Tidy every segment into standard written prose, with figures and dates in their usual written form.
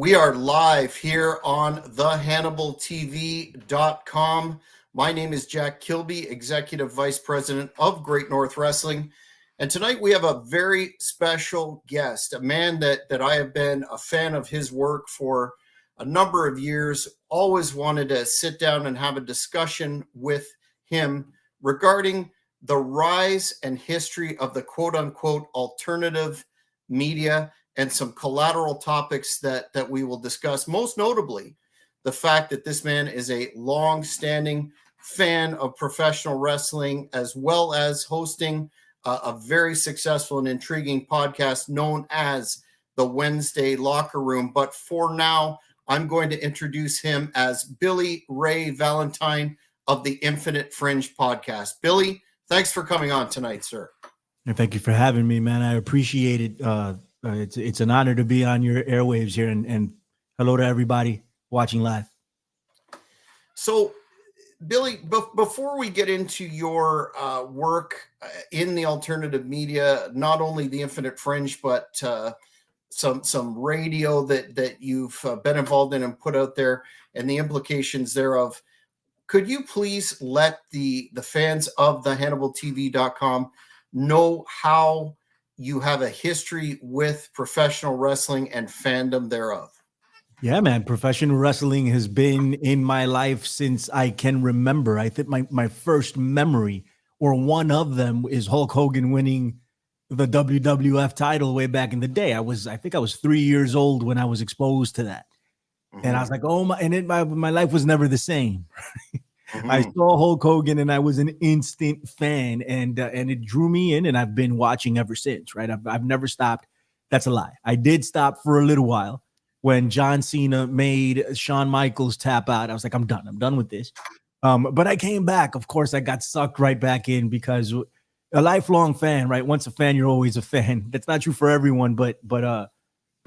We are live here on thehannibaltv.com. My name is Jack Kilby, Executive Vice President of Great North Wrestling. And tonight we have a very special guest, a man that I have been a fan of his work for a number of years. Always wanted to sit down and have a discussion with him regarding the rise and history of the quote-unquote alternative media and some collateral topics that we will discuss, most notably the fact that this man is a long-standing fan of professional wrestling, as well as hosting a very successful and intriguing podcast known as the Wednesday Locker Room. But for now, I'm going to introduce him as Billy Ray Valentine of the Infinite Fringe podcast. Billy, thanks for coming on tonight, sir. And thank you for having me, man. I appreciate it. It's an honor to be on your airwaves here, and hello to everybody watching live. So, Billy, before we get into your work in the alternative media, not only the Infinite Fringe, but some radio that you've been involved in and put out there, and the implications thereof, could you please let the fans of thehannibaltv.com know how you have a history with professional wrestling and fandom thereof? Yeah, man. Professional wrestling has been in my life since I can remember. I think my first memory, or one of them, is Hulk Hogan winning the WWF title way back in the day. I think I was 3 years old when I was exposed to that. Mm-hmm. And I was like, oh my, and my life was never the same. Mm-hmm. I saw Hulk Hogan and I was an instant fan, and it drew me in, and I've been watching ever since, right? I've never stopped. That's a lie. I did stop for a little while when John Cena made Shawn Michaels tap out. I was like, I'm done with this. But I came back. Of course, I got sucked right back in, because a lifelong fan, right? Once a fan, you're always a fan. That's not true for everyone, but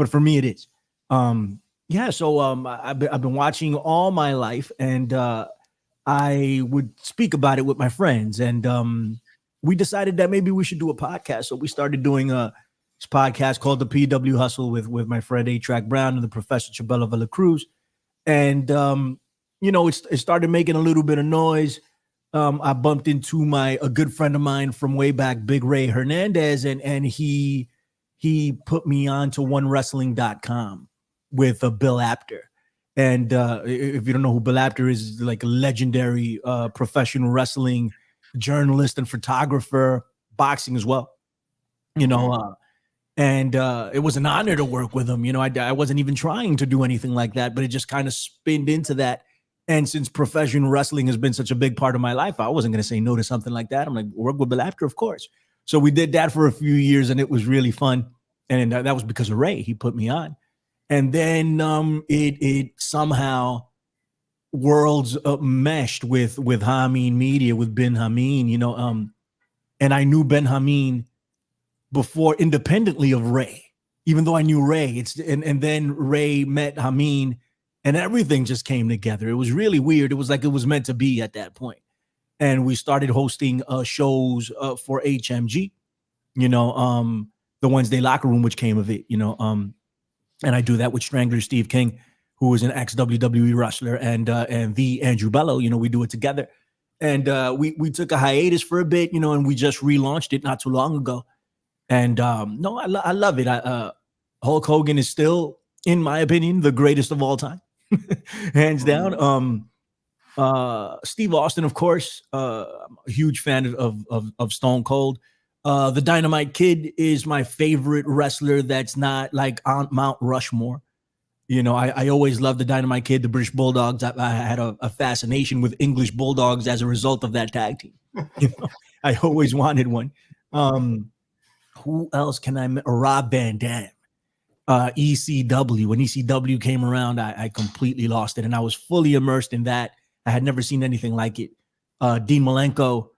for me, it is. So I've been watching all my life, and I would speak about it with my friends, and we decided that maybe we should do a podcast. So we started doing this podcast called the PW Hustle with my friend A-Track Brown and the Professor Chabela Villacruz. And, it started making a little bit of noise. I bumped into a good friend of mine from way back, Big Ray Hernandez, and he put me on to OneWrestling.com with Bill Apter. And if you don't know who Bill Apter is, like a legendary professional wrestling journalist and photographer, boxing as well, and it was an honor to work with him. I wasn't even trying to do anything like that, but it just kind of spinned into that. And since professional wrestling has been such a big part of my life, I wasn't going to say no to something like that. I'm like, work with Bill Apter, of course. So we did that for a few years, and it was really fun. And that was because of Ray. He put me on. And then it somehow worlds meshed with Hameen Media, with Ben Hameen, and I knew Ben Hameen before, independently of Ray, even though I knew Ray. And then Ray met Hameen, and everything just came together. It was really weird. It was like it was meant to be at that point. And we started hosting shows for HMG, the Wednesday Locker Room, which came of it, and I do that with Strangler Steve King, who is an ex-WWE wrestler, and the Andrew Bello. We do it together. And we took a hiatus for a bit, and we just relaunched it not too long ago. And I love it. Hulk Hogan is still, in my opinion, the greatest of all time, hands down. Steve Austin, of course, I'm a huge fan of Stone Cold. The Dynamite Kid is my favorite wrestler that's not like on Mount Rushmore. I always loved the Dynamite Kid, the British Bulldogs. I had a fascination with English Bulldogs as a result of that tag team. I always wanted one. Who else can I? Rob Van Dam, ECW. When ECW came around, I completely lost it, and I was fully immersed in that. I had never seen anything like it. Dean Malenko.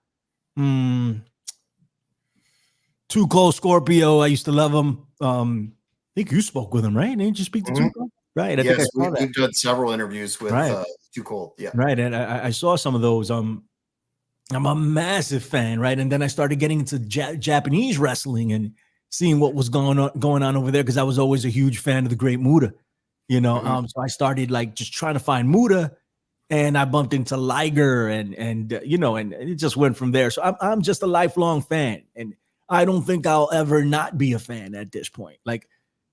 Too Cold Scorpio. I used to love him. I think you spoke with him, right? Didn't you speak to Too Cold? Right. Yes, we've done several interviews with Too Cold. Yeah. Right. And I saw some of those. I'm a massive fan, right? And then I started getting into Japanese wrestling and seeing what was going on over there, because I was always a huge fan of the Great Muta. you know. So I started like just trying to find Muda, and I bumped into Liger, and you know, and it just went from there. So I'm just a lifelong fan, and I don't think I'll ever not be a fan at this point. Like,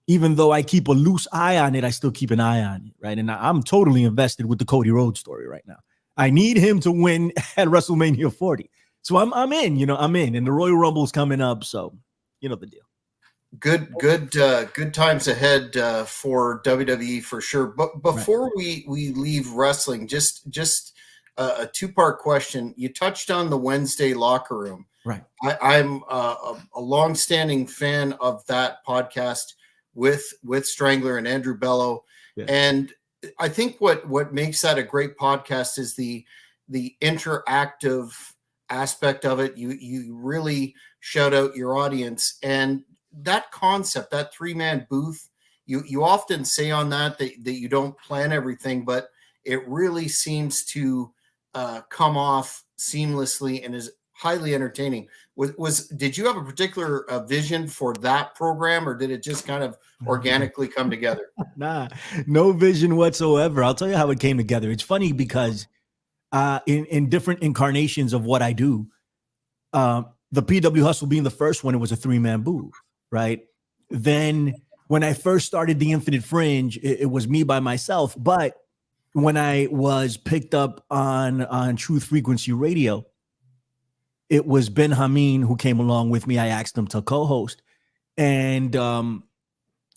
even though I keep a loose eye on it, I still keep an eye on it, right? And I'm totally invested with the Cody Rhodes story right now. I need him to win at WrestleMania 40. So I'm in, you know, I'm in. And the Royal Rumble's coming up, so you know the deal. Good times ahead for WWE for sure. But before we leave wrestling, just a two-part question. You touched on the Wednesday locker room. Right. I'm a long-standing fan of that podcast with Strangler and Andrew Bello. Yeah. And I think what makes that a great podcast is the interactive aspect of it. You really shout out your audience, and that concept, that 3-man booth, you often say on that you don't plan everything, but it really seems to come off seamlessly and is highly entertaining. Did you have a particular vision for that program, or did it just kind of organically come together? Nah, no vision whatsoever. I'll tell you how it came together. It's funny because in different incarnations of what I do, the PW Hustle being the first one, it was a 3-man booth, right? Then when I first started the Infinite Fringe, it was me by myself. But when I was picked up on Truth Frequency Radio, it was Ben Hameen who came along with me. I asked him to co-host, and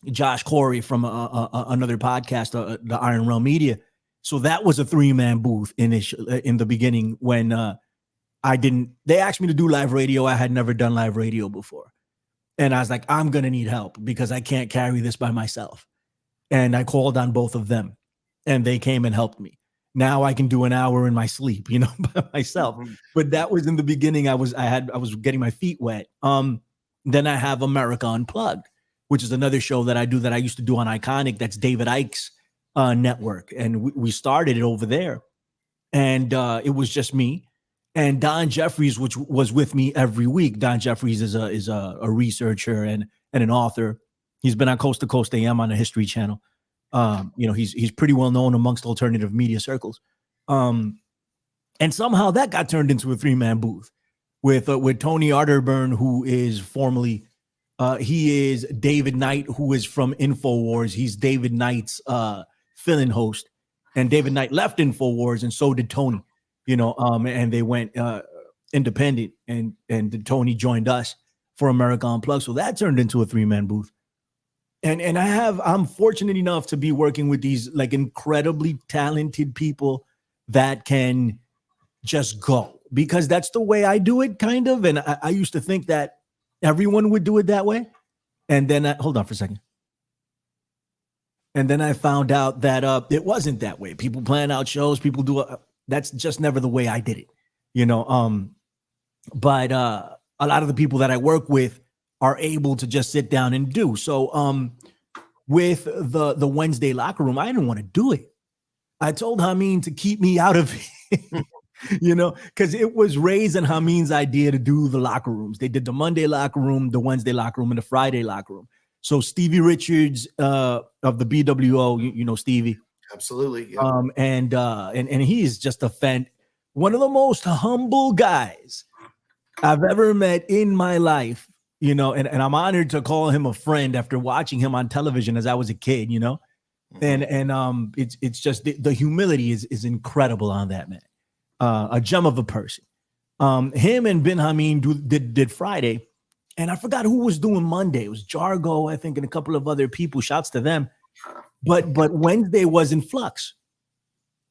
Josh Corey from another podcast, the Iron Realm Media. So that was a 3-man booth in the beginning when they asked me to do live radio. I had never done live radio before. And I was like, I'm going to need help because I can't carry this by myself. And I called on both of them, and they came and helped me. Now I can do an hour in my sleep, you know, by myself. Mm-hmm. But that was in the beginning. I was getting my feet wet. Then I have America Unplugged, which is another show that I do that I used to do on Iconic. That's David Icke's network. And we started it over there. And it was just me and Don Jeffries, which was with me every week. Don Jeffries is a researcher and an author. He's been on Coast to Coast AM on the History Channel. You know, he's pretty well known amongst alternative media circles. And somehow that got turned into a 3-man booth with Tony Arterburn, who is formerly he is David Knight, who is from InfoWars. He's David Knight's fill-in host, and David Knight left InfoWars, and so did Tony. You know, and they went independent, and Tony joined us for America Unplugged. So that turned into a 3-man booth. And I'm fortunate enough to be working with these like incredibly talented people that can just go, because that's the way I do it, kind of. And I used to think that everyone would do it that way. And then hold on for a second. And then I found out that it wasn't that way. People plan out shows, people do that's just never the way I did it, you know. But a lot of the people that I work with are able to just sit down and do. So with the Wednesday locker room, I didn't want to do it. I told Hameen to keep me out of it, you know, because it was Ray's and Hameen's idea to do the locker rooms. They did the Monday locker room, the Wednesday locker room, and the Friday locker room. So Stevie Richards of the BWO, you know Stevie. Absolutely. Yeah. And he's just one of the most humble guys I've ever met in my life, you know, and I'm honored to call him a friend after watching him on television as I was a kid, you know. And it's just the humility is incredible on that man. A gem of a person. Him and Ben Hameen did Friday, and I forgot who was doing Monday. It was Jargo, I think, and a couple of other people. Shouts to them. But Wednesday was in flux,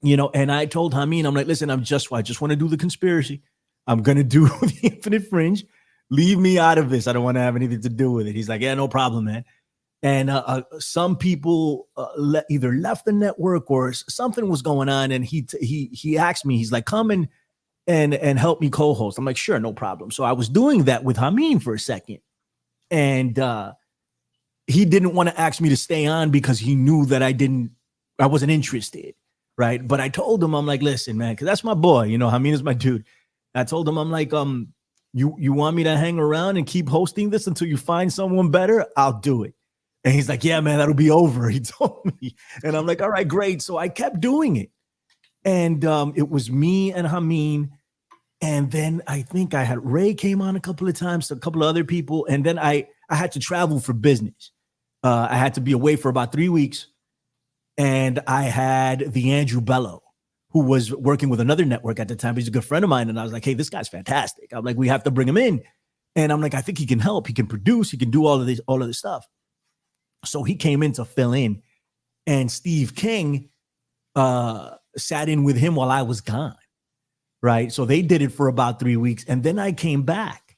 you know. And I told Hameen, I'm like, listen, I just want to do the conspiracy. I'm gonna do the Infinite Fringe. Leave me out of this. I don't want to have anything to do with it. He's like, yeah, no problem, man. And some people either left the network or something was going on. And he asked me, he's like, come and help me co-host. I'm like, sure, no problem. So I was doing that with Hameen for a second. And he didn't want to ask me to stay on because he knew that I wasn't interested. Right. But I told him, I'm like, listen, man, because that's my boy. You know, Hameen is my dude. I told him, I'm like, you want me to hang around and keep hosting this until you find someone better? I'll do it. And he's like, yeah, man, that'll be over. He told me. And I'm like, all right, great. So I kept doing it. And it was me and Hameen. And then I think I had Ray came on a couple of times, a couple of other people. And then I had to travel for business. I had to be away for about 3 weeks. And I had the Andrew Bello, who was working with another network at the time. He's a good friend of mine. And I was like, hey, this guy's fantastic. I'm like, we have to bring him in. And I'm like, I think he can help. He can produce. He can do all of this stuff. So he came in to fill in. And Steve King sat in with him while I was gone. Right. So they did it for about 3 weeks. And then I came back.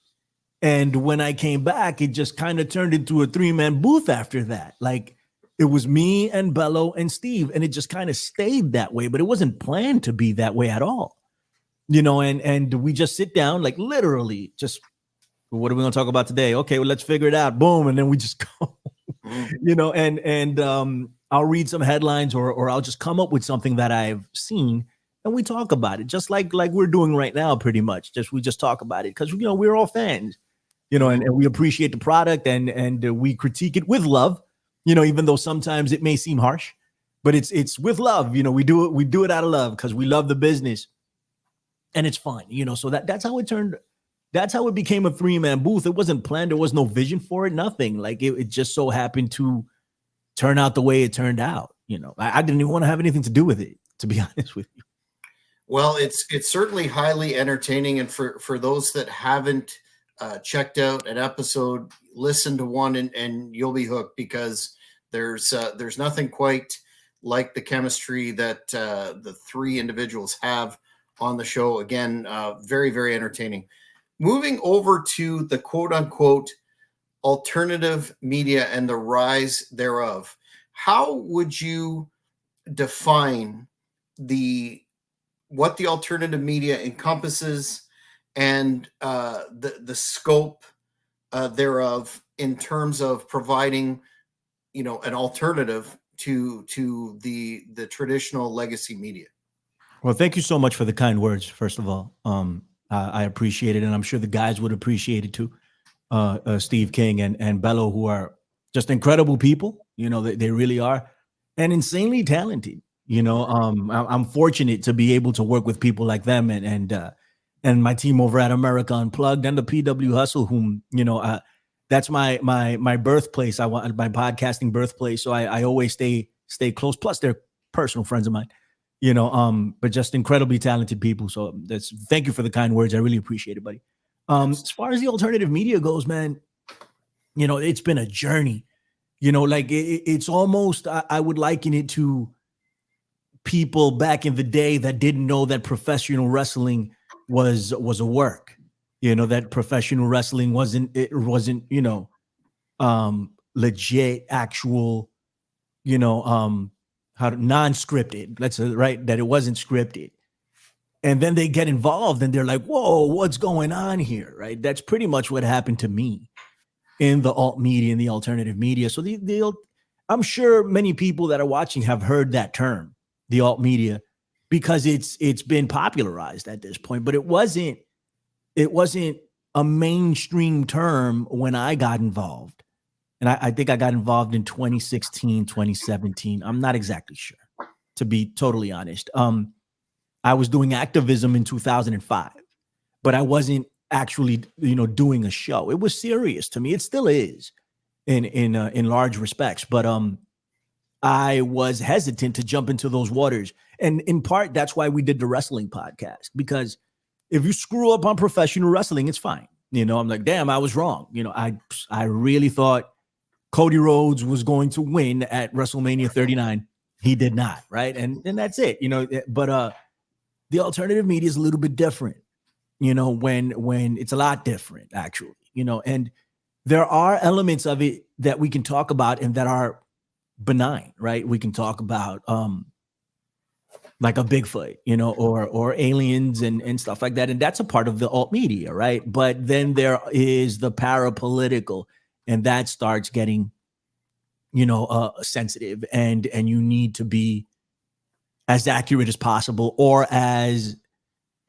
And when I came back, it just kind of turned into a 3-man booth after that. Like, it was me and Bello and Steve, and it just kind of stayed that way, but it wasn't planned to be that way at all. And we just sit down, like literally just, what are we going to talk about today? Okay, well, let's figure it out. Boom. And then we just go, and I'll read some headlines or I'll just come up with something that I've seen and we talk about it, just like we're doing right now, pretty much. We just talk about it because, we're all fans, and we appreciate the product and we critique it with love. Even though sometimes it may seem harsh, but it's with love. We do it out of love because we love the business and it's fun, so that's how it turned. That's how it became a 3-man booth. It wasn't planned. There was no vision for it, nothing. Like it just so happened to turn out the way it turned out. I didn't even want to have anything to do with it, to be honest with you. Well, it's certainly highly entertaining. And for those that haven't checked out an episode, listen to one and you'll be hooked, because there's nothing quite like the chemistry that the 3 individuals have on the show. Again, very, very entertaining. Moving over to the quote unquote alternative media and the rise thereof. How would you define what the alternative media encompasses and the scope thereof in terms of providing an alternative to the traditional legacy media? Well, thank you so much for the kind words. First of all, I appreciate it, and I'm sure the guys would appreciate it too. Steve King and Bello, who are just incredible people. They really are, and insanely talented. I'm fortunate to be able to work with people like them and my team over at America Unplugged and the PW Hustle, whom that's my birthplace. I want my podcasting birthplace, so I always stay close. Plus, they're personal friends of mine. But just incredibly talented people. So thank you for the kind words. I really appreciate it, buddy. As far as the alternative media goes, man, it's been a journey. Like it's almost, I would liken it to people back in the day that didn't know that professional wrestling was a work. That professional wrestling wasn't legit, actual, non-scripted. That's right. That it wasn't scripted. And then they get involved and they're like, whoa, what's going on here? Right. That's pretty much what happened to me in the alt media and the alternative media. So I'm sure many people that are watching have heard that term, the alt media, because it's been popularized at this point, but it wasn't a mainstream term when I got involved. And I think I got involved in 2016, 2017. I'm not exactly sure, to be totally honest. I was doing activism in 2005, but I wasn't actually, doing a show. It was serious to me. It still is in large respects. But I was hesitant to jump into those waters. And in part, that's why we did the wrestling podcast, because if you screw up on professional wrestling, it's fine. I'm like, damn, I was wrong. I really thought Cody Rhodes was going to win at WrestleMania 39. He did not, right? And that's it, but the alternative media is a little bit different, when it's a lot different, actually, and there are elements of it that we can talk about and that are benign, right? We can talk about like a Bigfoot, or aliens and stuff like that. And that's a part of the alt media, right? But then there is the parapolitical, and that starts getting, sensitive, and you need to be as accurate as possible or as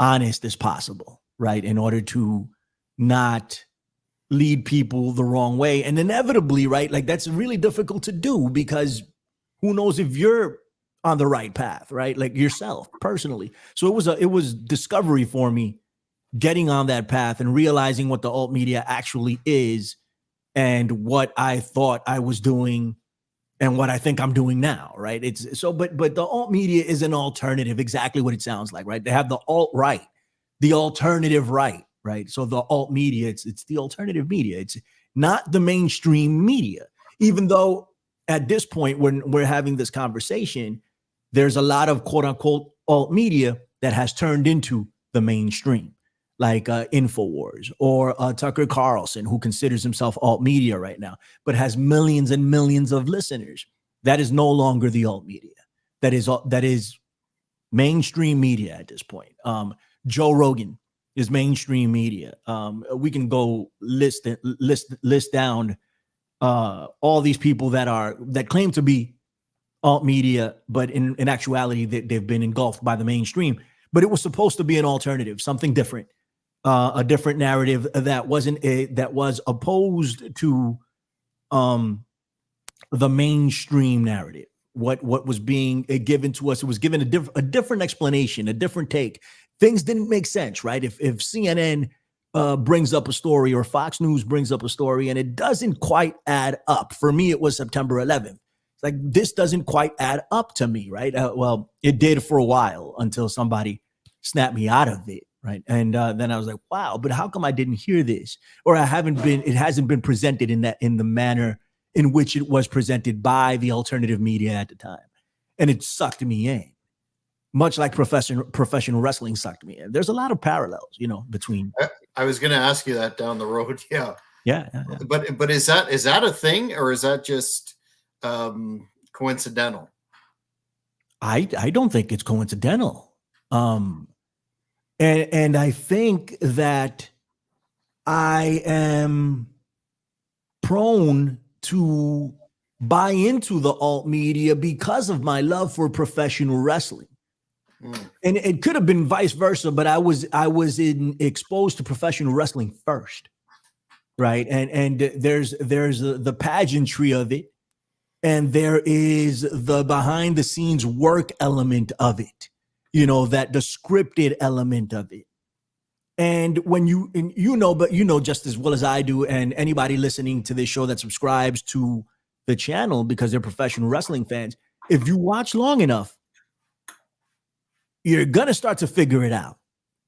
honest as possible, right? In order to not lead people the wrong way. And inevitably, right, like that's really difficult to do because who knows if you're on the right path, right? Like yourself personally. So it was discovery for me, getting on that path and realizing what the alt media actually is and what I thought I was doing and what I think I'm doing now, right? It's so, but the alt media is an alternative, exactly what it sounds like, right? They have the alt right, the alternative right, right? So the alt media, it's the alternative media. It's not the mainstream media, even though at this point when we're having this conversation, there's a lot of quote unquote alt media that has turned into the mainstream, like InfoWars or Tucker Carlson, who considers himself alt media right now, but has millions and millions of listeners. That is no longer the alt media. That is mainstream media at this point. Joe Rogan is mainstream media. We can go list down all these people that claim to be alt media, but in actuality, they've been engulfed by the mainstream. But it was supposed to be an alternative, something different. A different narrative that was opposed to the mainstream narrative. What was being given to us, it was given a different explanation, a different take. Things didn't make sense, right? If CNN brings up a story or Fox News brings up a story and it doesn't quite add up. For me, it was September 11th. It's like, this doesn't quite add up to me, right? Well, it did for a while until somebody snapped me out of it. Right. And then I was like, wow, but how come I didn't hear this? Or it hasn't been presented in the manner in which it was presented by the alternative media at the time. And it sucked me in, much like professional wrestling sucked me in. There's a lot of parallels, between. I was going to ask you that down the road. Yeah. Yeah. But is that a thing, or is that just coincidental? I don't think it's coincidental. And I think that I am prone to buy into the alt media because of my love for professional wrestling. And it could have been vice versa, but I was exposed to professional wrestling first, right? And there's the pageantry of it, and there is the behind the scenes work element of it. That the scripted element of it. And when but just as well as I do, and anybody listening to this show that subscribes to the channel because they're professional wrestling fans, if you watch long enough, you're going to start to figure it out,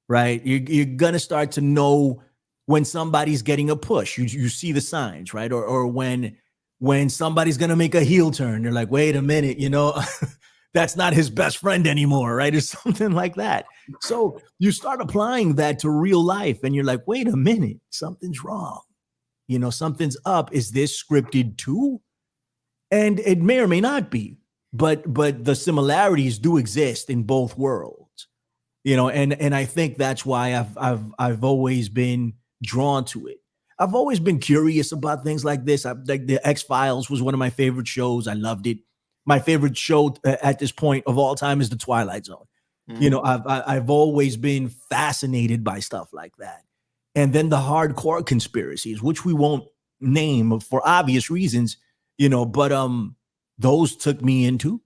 right? You're going to start to know when somebody's getting a push. You see the signs, right? Or when somebody's going to make a heel turn, they're like, wait a minute, that's not his best friend anymore, right? Or something like that. So you start applying that to real life and you're like, wait a minute, something's wrong. Something's up. Is this scripted too? And it may or may not be, but the similarities do exist in both worlds, and I think that's why I've always been drawn to it. I've always been curious about things like this. Like the X-Files was one of my favorite shows. I loved it. My favorite show at this point of all time is The Twilight Zone. Mm-hmm. I've always been fascinated by stuff like that. And then the hardcore conspiracies, which we won't name for obvious reasons, but those took me into,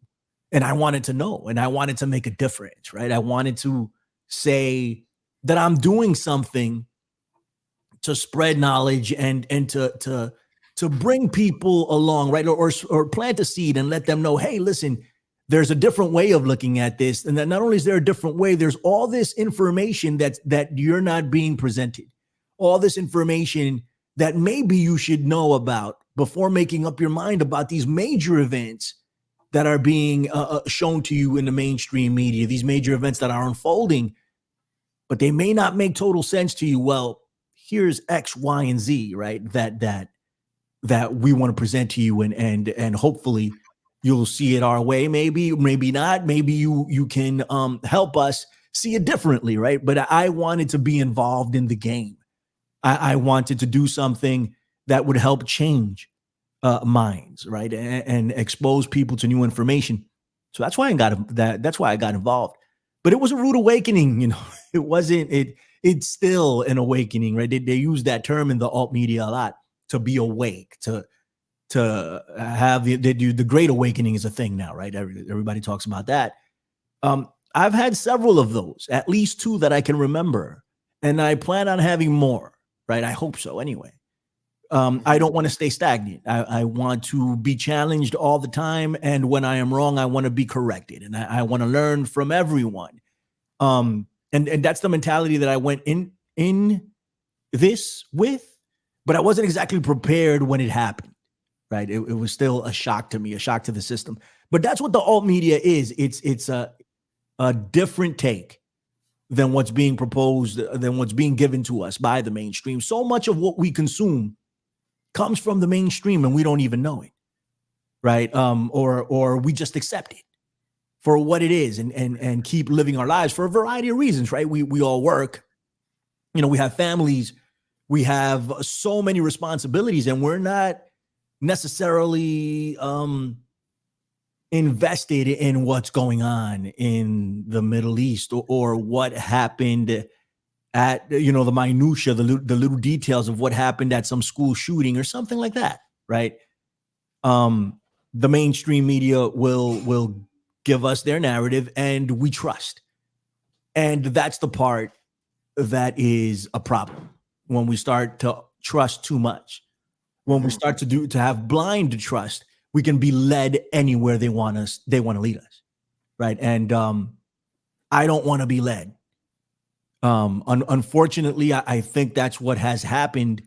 and I wanted to know, and I wanted to make a difference, right? I wanted to say that I'm doing something to spread knowledge and to bring people along, right? Or plant a seed and let them know, hey, listen, there's a different way of looking at this. And that not only is there a different way, there's all this information that you're not being presented, all this information that maybe you should know about before making up your mind about these major events that are being shown to you in the mainstream media, these major events that are unfolding, but they may not make total sense to you. Well, here's X, Y, and Z, right? That we want to present to you, and hopefully you'll see it our way. Maybe not. Maybe you can help us see it differently, right? But I wanted to be involved in the game. I wanted to do something that would help change minds, right, and expose people to new information. So that's why I got involved. But it was a rude awakening, It wasn't. It it's still an awakening, right? They use that term in the alt media a lot, to be awake, to have the great awakening is a thing now, right? Everybody talks about that. I've had several of those, at least 2 that I can remember, and I plan on having more, right? I hope so anyway. I don't want to stay stagnant. I want to be challenged all the time. And when I am wrong, I want to be corrected. And I want to learn from everyone. And that's the mentality that I went in this with, but I wasn't exactly prepared when it happened, right? It was still a shock to me, a shock to the system. But that's what the alt media is. It's a different take than what's being proposed, than what's being given to us by the mainstream. So much of what we consume comes from the mainstream and we don't even know it, right? Or we just accept it for what it is and keep living our lives for a variety of reasons, right? We all work, we have families, we have so many responsibilities, and we're not necessarily invested in what's going on in the Middle East or what happened at, the minutia, the little details of what happened at some school shooting or something like that, right? The mainstream media will give us their narrative and we trust. And that's the part that is a problem when we start to trust too much. When we start to have blind trust, we can be led anywhere they want to lead us, right? And I don't want to be led. Unfortunately, I think that's what has happened,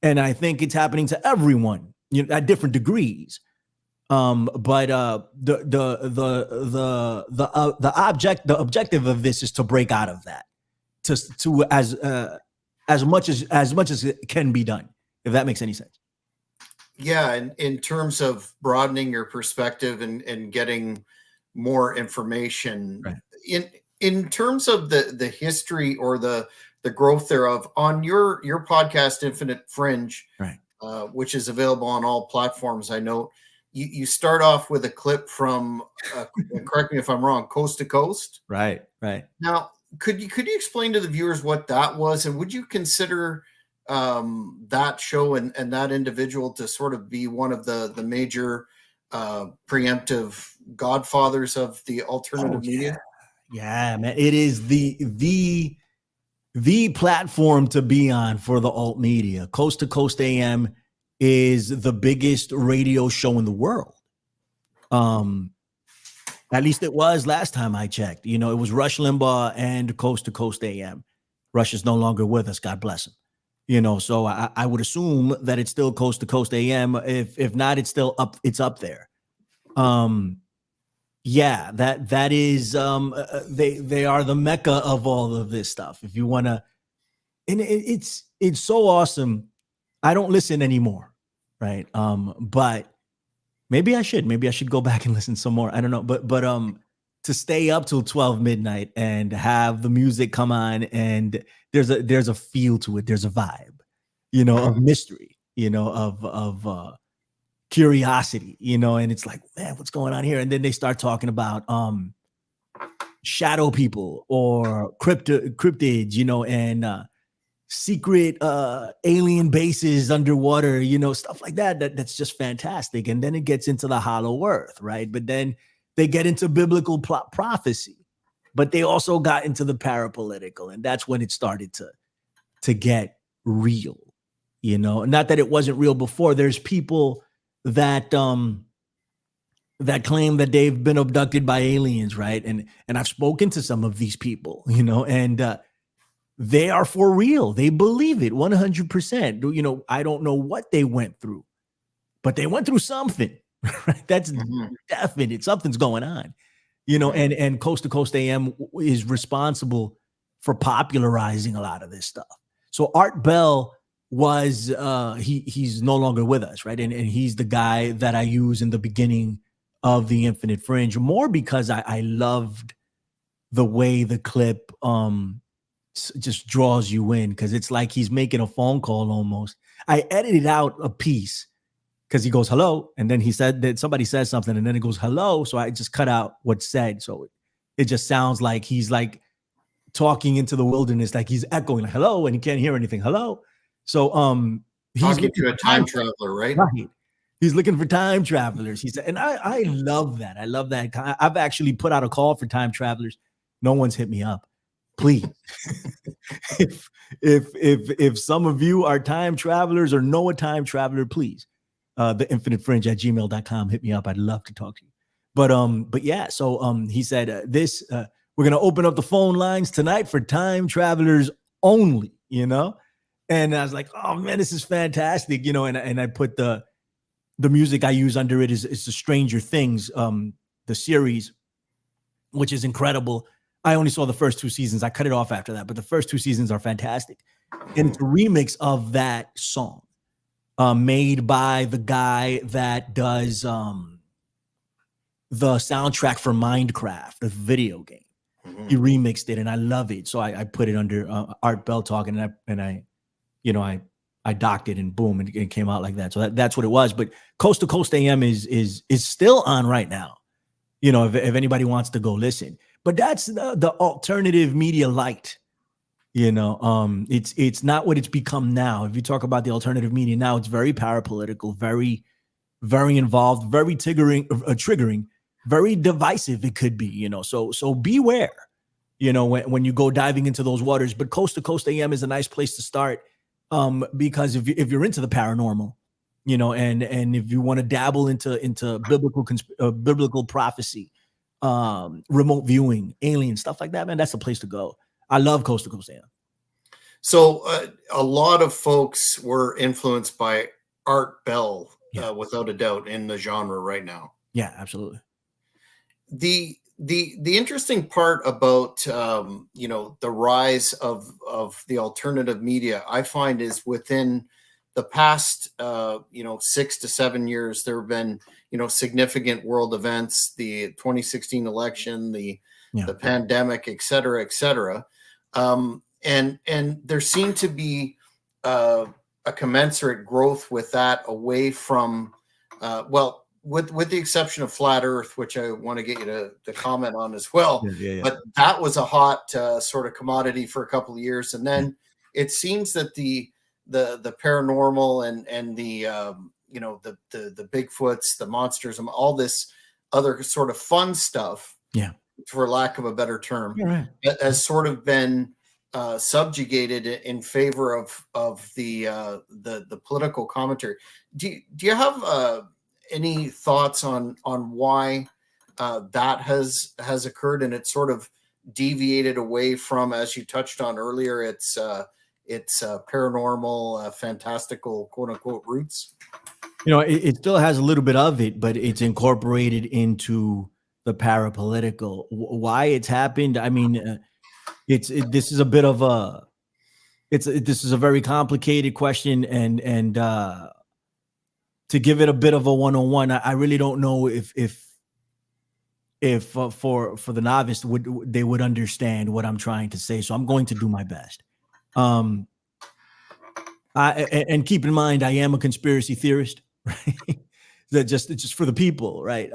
and I think it's happening to everyone, at different degrees. But the objective of this is to break out of that, to as much as it can be done, if that makes any sense. Yeah, and in terms of broadening your perspective and getting more information, right. In terms of the history or the growth thereof, on your podcast, Infinite Fringe, right, which is available on all platforms, I know you start off with a clip from, correct me if I'm wrong, Coast to Coast. Right. Now, could you explain to the viewers what that was, and would you consider that show and that individual to sort of be one of the major preemptive godfathers of the alternative media? Yeah, man. It is the platform to be on for the alt media. Coast to Coast AM is the biggest radio show in the world. At least it was last time I checked. It was Rush Limbaugh and Coast to Coast AM. Rush is no longer with us. God bless him. So I would assume that it's still Coast to Coast AM. If not, it's still up. It's up there. Yeah, that is they are the mecca of all of this stuff. If you want to, and it's so awesome. I don't listen anymore, right? But maybe I should go back and listen some more. I don't know, but to stay up till 12 midnight and have the music come on, and there's a feel to it. There's a vibe, of mystery, of curiosity, and it's like, man, what's going on here? And then they start talking about shadow people or cryptids, and secret alien bases underwater, stuff like that. That's just fantastic. And then it gets into the hollow earth, right? But then they get into biblical prophecy, but they also got into the parapolitical, and that's when it started to get real, not that it wasn't real before. There's people that claim that they've been abducted by aliens, right? And I've spoken to some of these people, and they are for real. They believe it 100%. I don't know what they went through, but they went through something, right? That's definite. Something's going on, and Coast to Coast AM is responsible for popularizing a lot of this stuff. So Art Bell was he's no longer with us, right? And he's the guy that I use in the beginning of the Infinite Fringe, more because I loved the way the clip just draws you in, because it's like he's making a phone call almost. I edited out a piece because he goes hello, and then he said that somebody says something, and then it goes hello, so I just cut out what's said, so it just sounds like he's like talking into the wilderness, like he's echoing, like hello, and he can't hear anything. Hello. So he's Talking looking to a for time traveler, right? right. He's looking for time travelers. He said, and I love that. I love that. I've actually put out a call for time travelers. No one's hit me up. Please, if some of you are time travelers or know a time traveler, please, the infinitefringe@gmail.com, hit me up. I'd love to talk to you. But yeah, so he said we're gonna open up the phone lines tonight for time travelers only, And I was like, oh man, this is fantastic, and I put the music I use under it is the Stranger Things, the series, which is incredible. I only saw the first 2 seasons. I cut it off after that, but the first 2 seasons are fantastic. And it's a remix of that song, made by the guy that does the soundtrack for Minecraft, the video game. He remixed it, and I love it. So I put it under Art Bell Talk, and I docked it, and boom, and it came out like that. So that's what it was. But Coast to Coast AM is still on right now. If anybody wants to go listen. But that's the alternative media light. It's not what it's become now. If you talk about the alternative media now, it's very parapolitical, very, very involved, very triggering, very divisive. It could be, So beware, when you go diving into those waters. But Coast to Coast AM is a nice place to start, because if you're into the paranormal, and if you want to dabble into biblical prophecy, remote viewing, alien stuff like that, man, that's the place to go. I love Coast to Coast AM. So a lot of folks were influenced by Art Bell, without a doubt, in the genre right now. Yeah, absolutely. The interesting part about the rise of the alternative media, I find, is within the past 6 to 7 years, there have been significant world events, the 2016 election, the pandemic, et cetera, and there seemed to be a commensurate growth with that, away from with the exception of flat Earth, which I want to get you to comment on as well. Yeah. But that was a hot sort of commodity for a couple of years, and then it seems that the paranormal and the the Bigfoots, the monsters, and all this other sort of fun stuff, for lack of a better term, has sort of been subjugated in favor of the political commentary. Do you have any thoughts on why that has occurred, and it's sort of deviated away from, as you touched on earlier, its paranormal, fantastical, quote unquote, roots? It still has a little bit of it, but it's incorporated into the parapolitical. Why it's happened? I mean, this is a bit of a this is a very complicated question, and to give it a bit of a 101, I really don't know if for the novice they would understand what I'm trying to say. So I'm going to do my best. And keep in mind, I am a conspiracy theorist, right? That just for the people, right?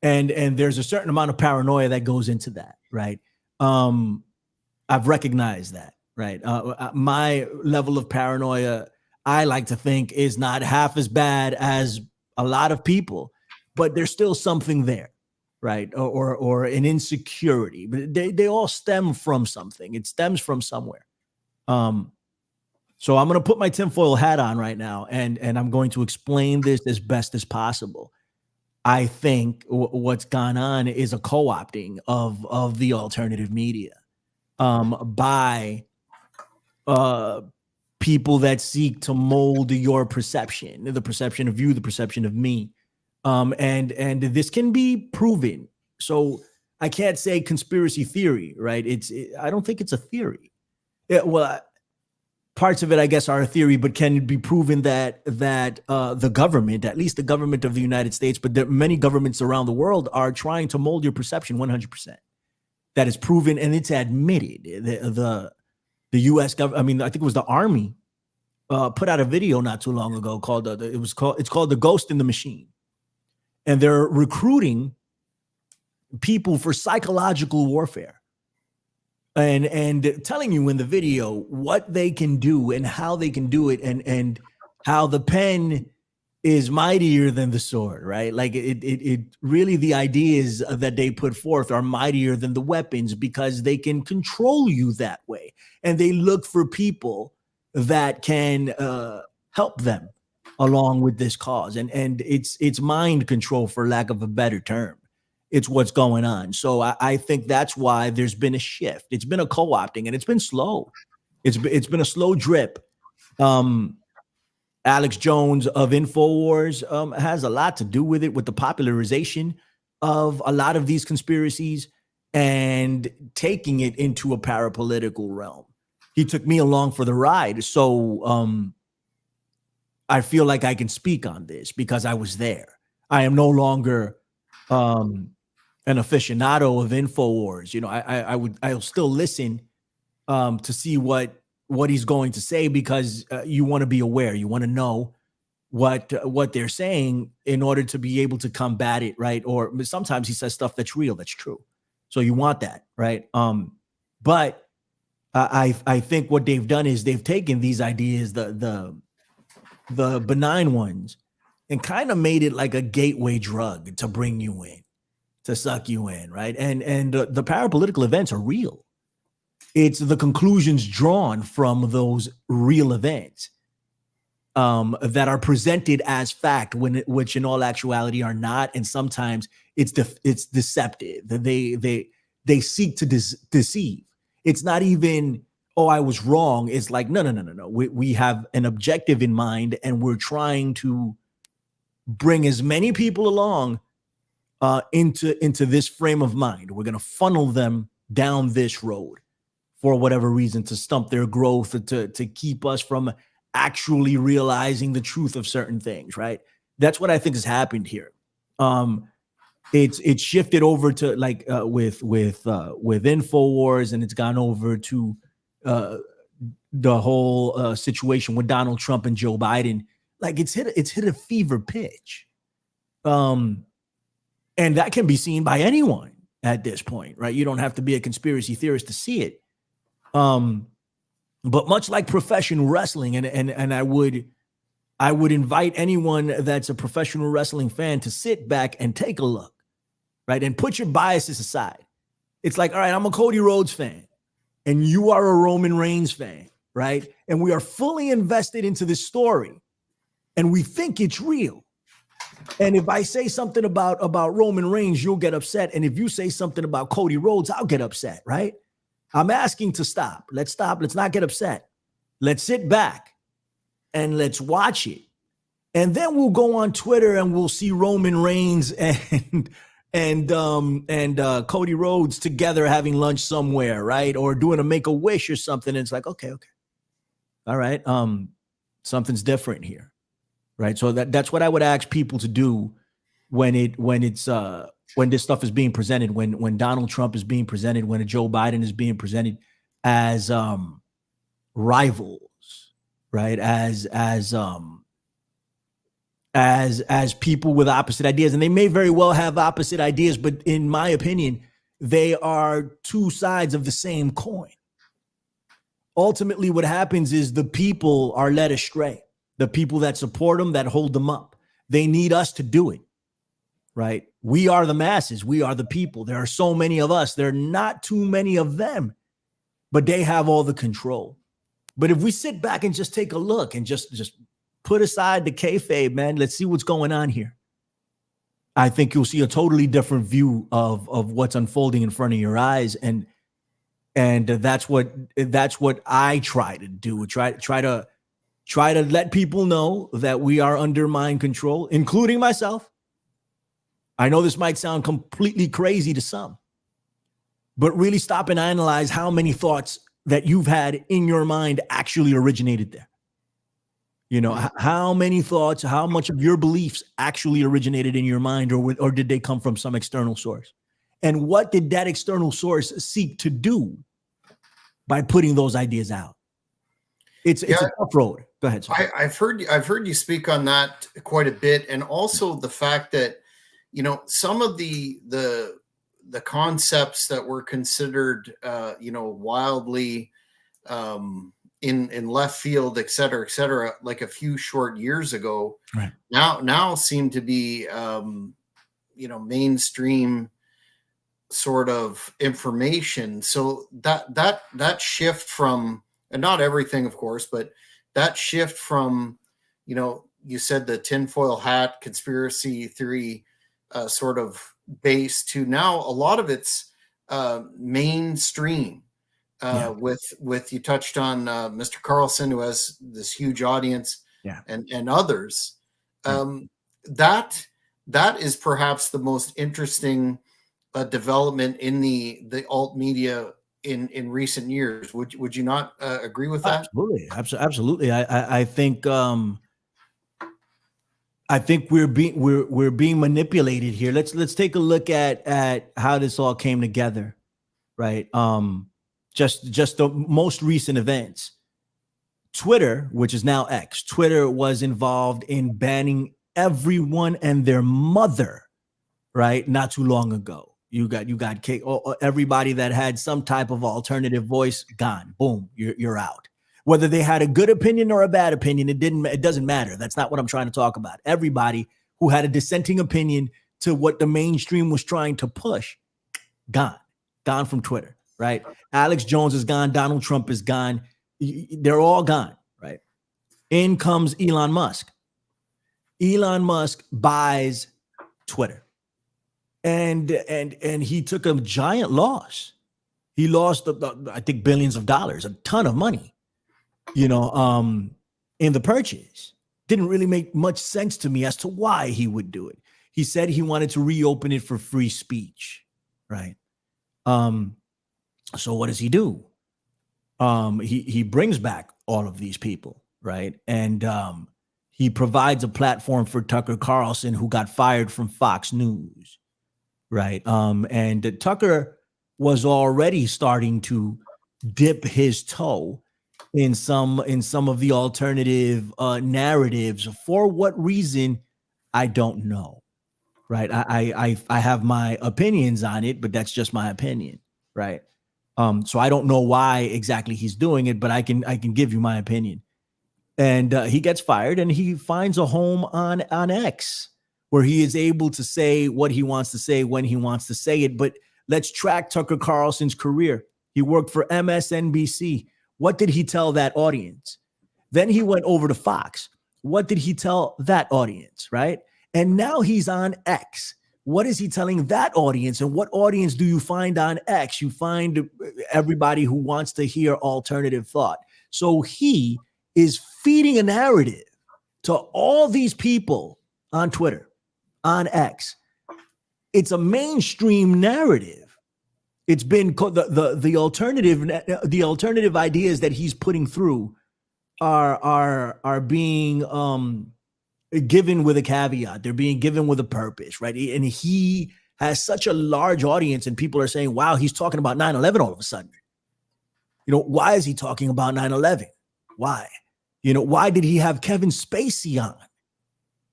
And there's a certain amount of paranoia that goes into that, right? I've recognized that, right? My level of paranoia, I like to think, is not half as bad as a lot of people, but there's still something there, right? Or an insecurity, but they all stem from something. It stems from somewhere. So I'm going to put my tinfoil hat on right now, and I'm going to explain this as best as possible. I think what's gone on is a co-opting of the alternative media by people that seek to mold your perception, the perception of you, the perception of me. And this can be proven. So I can't say conspiracy theory, right? I don't think it's a theory. Parts of it, I guess, are a theory, but can it be proven that the government, at least the government of the United States, but there are many governments around the world, are trying to mold your perception 100%. That is proven, and it's admitted. The U.S. government, I mean, I think it was the Army, put out a video not too long ago called it's called "The Ghost in the Machine," and they're recruiting people for psychological warfare. and telling you in the video what they can do and how they can do it, and how the pen is mightier than the sword, right? Like it really, the ideas that they put forth are mightier than the weapons because they can control you that way, and they look for people that can help them along with this cause, and it's mind control, for lack of a better term. It's what's going on. So I think that's why there's been a shift. It's been a co-opting, and it's been slow. It's been a slow drip. Alex Jones of InfoWars has a lot to do with it, with the popularization of a lot of these conspiracies and taking it into a parapolitical realm. He took me along for the ride. So I feel like I can speak on this because I was there. I am no longer an aficionado of InfoWars. You know, I'll still listen to see what he's going to say, because you want to be aware, you want to know what they're saying in order to be able to combat it, right? Or sometimes he says stuff that's real, that's true, so you want that, right? But I think what they've done is they've taken these ideas, the benign ones, and kind of made it like a gateway drug to bring you in, to suck you in, right? And the parapolitical events are real. It's the conclusions drawn from those real events that are presented as fact, which in all actuality are not, and sometimes it's deceptive. They seek to deceive. It's not even, oh, I was wrong. It's like, no. We have an objective in mind, and we're trying to bring as many people along into this frame of mind. We're going to funnel them down this road for whatever reason, to stump their growth, to keep us from actually realizing the truth of certain things, right? That's what I think has happened here. It's shifted over to like with InfoWars, and it's gone over to the whole situation with Donald Trump and Joe Biden. Like it's hit a fever pitch, and that can be seen by anyone at this point, right? You don't have to be a conspiracy theorist to see it. But much like professional wrestling, and I would invite anyone that's a professional wrestling fan to sit back and take a look, right? And put your biases aside. It's like, all right, I'm a Cody Rhodes fan, and you are a Roman Reigns fan, right? And we are fully invested into this story, and we think it's real. And if I say something about Roman Reigns, you'll get upset. And if you say something about Cody Rhodes, I'll get upset, right? I'm asking to stop. Let's stop. Let's not get upset. Let's sit back and let's watch it. And then we'll go on Twitter and we'll see Roman Reigns and Cody Rhodes together having lunch somewhere, right? Or doing a Make-A-Wish or something. And it's like, okay. All right. Something's different here. Right. So that's what I would ask people to do when this stuff is being presented, when Donald Trump is being presented, when Joe Biden is being presented as rivals, right? As people with opposite ideas. And they may very well have opposite ideas, but in my opinion, they are two sides of the same coin. Ultimately, what happens is the people are led astray. The people that support them, that hold them up. They need us to do it. Right? We are the masses. We are the people. There are so many of us. There are not too many of them, but they have all the control. But if we sit back and just take a look and just put aside the kayfabe, man, let's see what's going on here. I think you'll see a totally different view of what's unfolding in front of your eyes. And that's what I try to do. Try to let people know that we are under mind control, including myself. I know this might sound completely crazy to some, but really stop and analyze how many thoughts that you've had in your mind actually originated there. You know, how many thoughts, how much of your beliefs actually originated in your mind, or did they come from some external source? And what did that external source seek to do by putting those ideas out? It's a tough road. Go ahead, sir. I've heard you speak on that quite a bit, and also the fact that, you know, some of the the concepts that were considered, wildly in left field, et cetera, like a few short years ago, Right. now seem to be, mainstream sort of information. So that shift from, and not everything, of course, but that shift from, you said the tinfoil hat conspiracy theory sort of base to now a lot of it's mainstream. With you touched on Mr. Carlson, who has this huge audience, and others. That is perhaps the most interesting development in the alt media in recent years. Would you not agree with that? Absolutely. I think we're being manipulated here. Let's take a look at how this all came together, right? Just the most recent events. Twitter, which is now X, Twitter was involved in banning everyone and their mother, right? Not too long ago. You got everybody that had some type of alternative voice gone. Boom, you're out. Whether they had a good opinion or a bad opinion, it doesn't matter. That's not what I'm trying to talk about. Everybody who had a dissenting opinion to what the mainstream was trying to push, gone from Twitter, right? Alex Jones is gone. Donald Trump is gone. They're all gone, right? In comes Elon Musk. Elon Musk buys Twitter. And he took a giant loss. He lost, I think, billions of dollars, a ton of money, in the purchase. Didn't really make much sense to me as to why he would do it. He said he wanted to reopen it for free speech, right? So what does he do? He brings back all of these people, right? And he provides a platform for Tucker Carlson, who got fired from Fox News. Right. And Tucker was already starting to dip his toe in some of the alternative narratives. For what reason, I don't know. Right. I have my opinions on it, but that's just my opinion. Right. So I don't know why exactly he's doing it, but I can give you my opinion. And he gets fired and he finds a home on X, where he is able to say what he wants to say when he wants to say it. But let's track Tucker Carlson's career. He worked for MSNBC. What did he tell that audience? Then he went over to Fox. What did he tell that audience, right? And now he's on X. What is he telling that audience? And what audience do you find on X? You find everybody who wants to hear alternative thought. So he is feeding a narrative to all these people on Twitter, on X. It's a mainstream narrative. It's been the alternative ideas that he's putting through are being given with a caveat. They're being given with a purpose, right? And he has such a large audience, and people are saying, wow, he's talking about 9/11 all of a sudden. Why is he talking about 9/11? Why? Why did he have Kevin Spacey on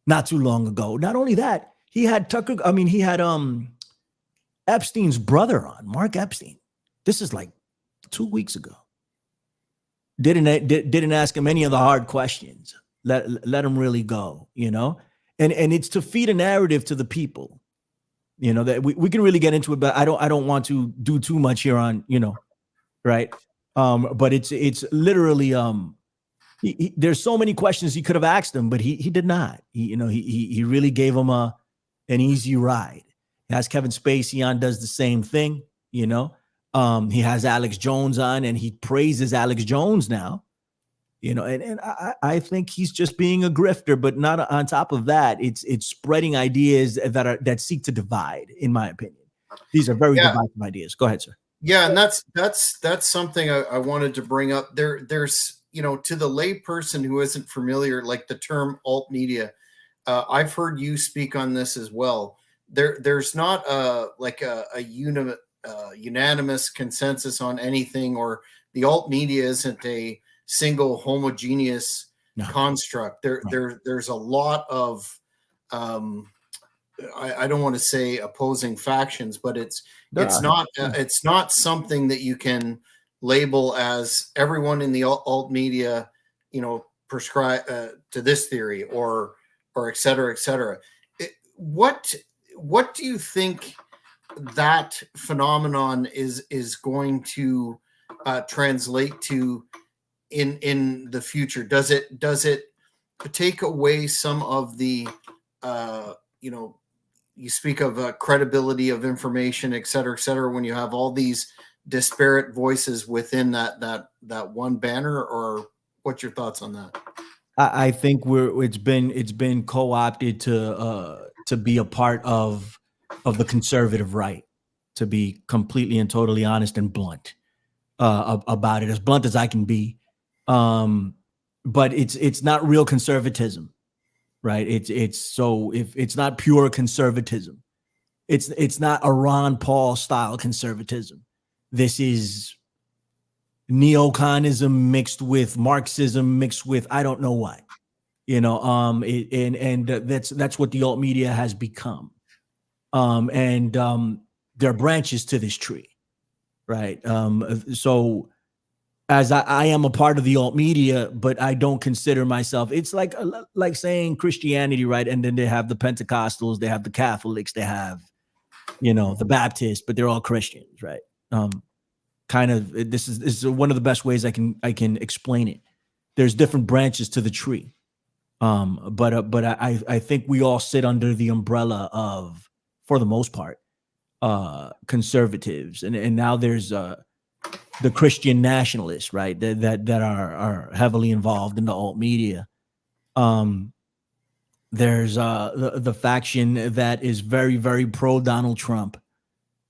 not too long ago? Not only that, he had Epstein's brother on, Mark Epstein. This is like 2 weeks ago. Didn't ask him any of the hard questions. Let him really go, and it's to feed a narrative to the people, that we can really get into it, but I don't want to do too much here on, right. But it's literally, there's so many questions he could have asked him, but he did not. He really gave him an easy ride. He has Kevin Spacey on, does the same thing. He has Alex Jones on, and he praises Alex Jones now. And I think he's just being a grifter, but not on top of that. It's spreading ideas that seek to divide. In my opinion, these are very divisive ideas. Go ahead, sir. Yeah, and that's something I wanted to bring up. There's to the lay person who isn't familiar, like the term alt media. I've heard you speak on this as well. There's not a unanimous consensus on anything, or the alt media isn't a single homogeneous construct. There's a lot of I don't want to say opposing factions, but it's There are. it's not something that you can label as everyone in the alt media, prescribe to this theory or et cetera, et cetera. What do you think that phenomenon is going to translate to in the future? Does it take away some of the you speak of credibility of information, et cetera, when you have all these disparate voices within that one banner? Or what's your thoughts on that? I think it's been co-opted to be a part of the conservative right, to be completely and totally honest and blunt about it, as blunt as I can be. But it's not real conservatism, right? If it's not pure conservatism, it's not a Ron Paul style conservatism. This is neoconism mixed with Marxism mixed with I don't know what, that's what the alt media has become. There are branches to this tree, right? So as I am a part of the alt media, but I don't consider myself. It's like saying Christianity, right? And then they have the Pentecostals, they have the Catholics, they have the Baptists, but they're all Christians, right? This is one of the best ways I can explain it. There's different branches to the tree, but I think we all sit under the umbrella of, for the most part, conservatives, and now there's the Christian nationalists, right? That are heavily involved in the alt media. There's the faction that is very, very pro Donald Trump.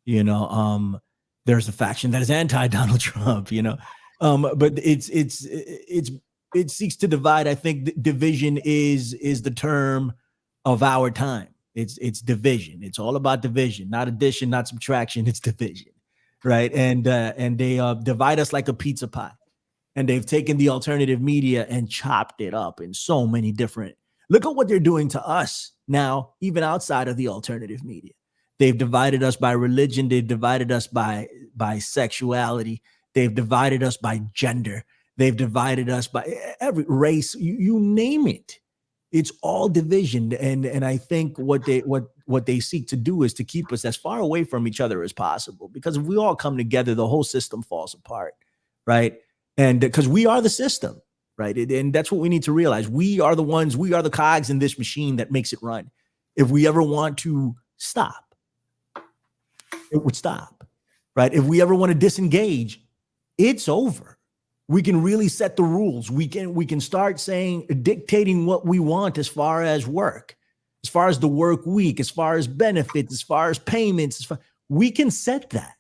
There's a faction that is anti Donald Trump. But it seeks to divide. I think division is the term of our time. It's division. It's all about division, not addition, not subtraction. It's division. Right. And they divide us like a pizza pie, and they've taken the alternative media and chopped it up in so many different. Look at what they're doing to us now, even outside of the alternative media. They've divided us by religion. They've divided us by sexuality. They've divided us by gender. They've divided us by every race. You name it. It's all division. And I think what they seek to do is to keep us as far away from each other as possible. Because if we all come together, the whole system falls apart, right? And because we are the system, right? And that's what we need to realize. We are the cogs in this machine that makes it run. If we ever want to stop, it would stop, right? If we ever want to disengage, it's over. We can really set the rules. We can start dictating what we want as far as work, as far as the work week, as far as benefits, as far as payments. We can set that,